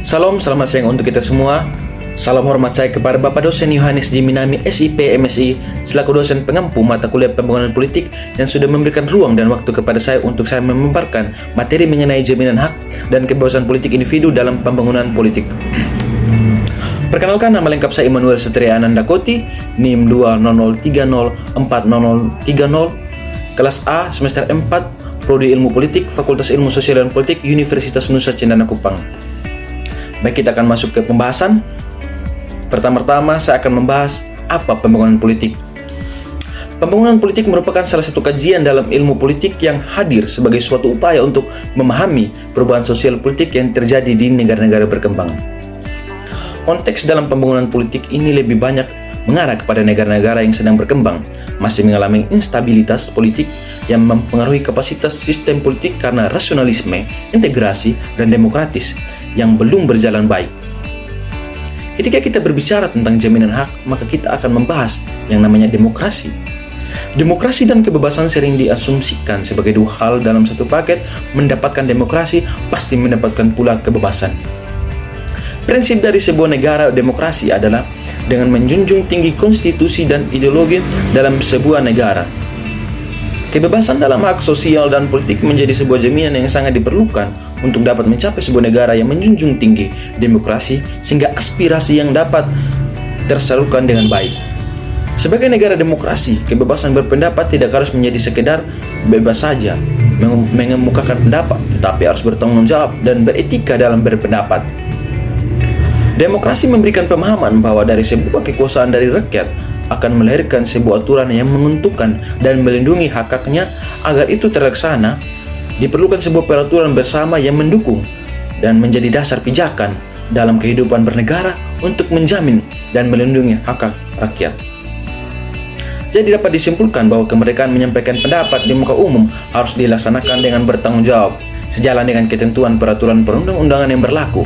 Salam, selamat siang untuk kita semua. Salam hormat saya kepada Bapak Dosen Yohanes Jiminami, SIP, MSI, selaku dosen pengampu mata kuliah pembangunan politik yang sudah memberikan ruang dan waktu kepada saya untuk saya memaparkan materi mengenai jaminan hak dan kebebasan politik individu dalam pembangunan politik. Perkenalkan, nama lengkap saya Immanuel Satria Ananda Koti, NIM 200304030, kelas A, semester 4, Prodi Ilmu Politik, Fakultas Ilmu Sosial dan Politik, Universitas Nusa Cendana Kupang. Baik, kita akan masuk ke pembahasan. Pertama-tama saya akan membahas apa pembangunan politik. Pembangunan politik merupakan salah satu kajian dalam ilmu politik yang hadir sebagai suatu upaya untuk memahami perubahan sosial politik yang terjadi di negara-negara berkembang. Konteks dalam pembangunan politik ini lebih banyak mengarah kepada negara-negara yang sedang berkembang, masih mengalami instabilitas politik yang mempengaruhi kapasitas sistem politik karena rasionalisme, integrasi, dan demokratis yang belum berjalan baik. Ketika kita berbicara tentang jaminan hak, maka kita akan membahas yang namanya demokrasi. Demokrasi dan kebebasan sering diasumsikan sebagai dua hal dalam satu paket. Mendapatkan demokrasi pasti mendapatkan pula kebebasan. Prinsip dari sebuah negara demokrasi adalah dengan menjunjung tinggi konstitusi dan ideologi dalam sebuah negara. Kebebasan dalam hak sosial dan politik menjadi sebuah jaminan yang sangat diperlukan untuk dapat mencapai sebuah negara yang menjunjung tinggi demokrasi sehingga aspirasi yang dapat tersalurkan dengan baik. Sebagai negara demokrasi, kebebasan berpendapat tidak harus menjadi sekedar bebas saja mengemukakan pendapat, tetapi harus bertanggung jawab dan beretika dalam berpendapat. Demokrasi memberikan pemahaman bahwa dari sebuah kekuasaan dari rakyat akan melahirkan sebuah aturan yang menguntungkan dan melindungi hak-haknya. Agar itu terlaksana, diperlukan sebuah peraturan bersama yang mendukung dan menjadi dasar pijakan dalam kehidupan bernegara untuk menjamin dan melindungi hak-hak rakyat. Jadi dapat disimpulkan bahwa kemerdekaan menyampaikan pendapat di muka umum harus dilaksanakan dengan bertanggung jawab, sejalan dengan ketentuan peraturan perundang-undangan yang berlaku.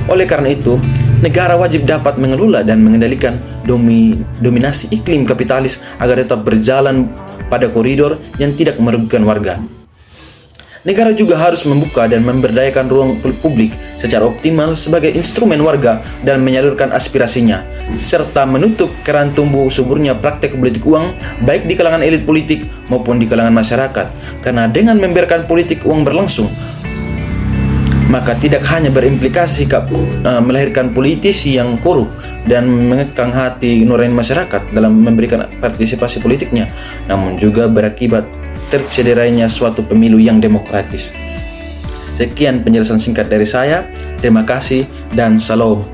Oleh karena itu, negara wajib dapat mengelola dan mengendalikan dominasi iklim kapitalis agar tetap berjalan pada koridor yang tidak merugikan warga. Negara juga harus membuka dan memberdayakan ruang publik secara optimal sebagai instrumen warga dan menyalurkan aspirasinya, serta menutup keran tumbuh suburnya praktek politik uang baik di kalangan elit politik maupun di kalangan masyarakat. Karena dengan membiarkan politik uang berlangsung, maka tidak hanya berimplikasi melahirkan politisi yang korup dan mengekang hati nurani masyarakat dalam memberikan partisipasi politiknya, namun juga berakibat tercederainya suatu pemilu yang demokratis. Sekian penjelasan singkat dari saya. Terima kasih dan salam.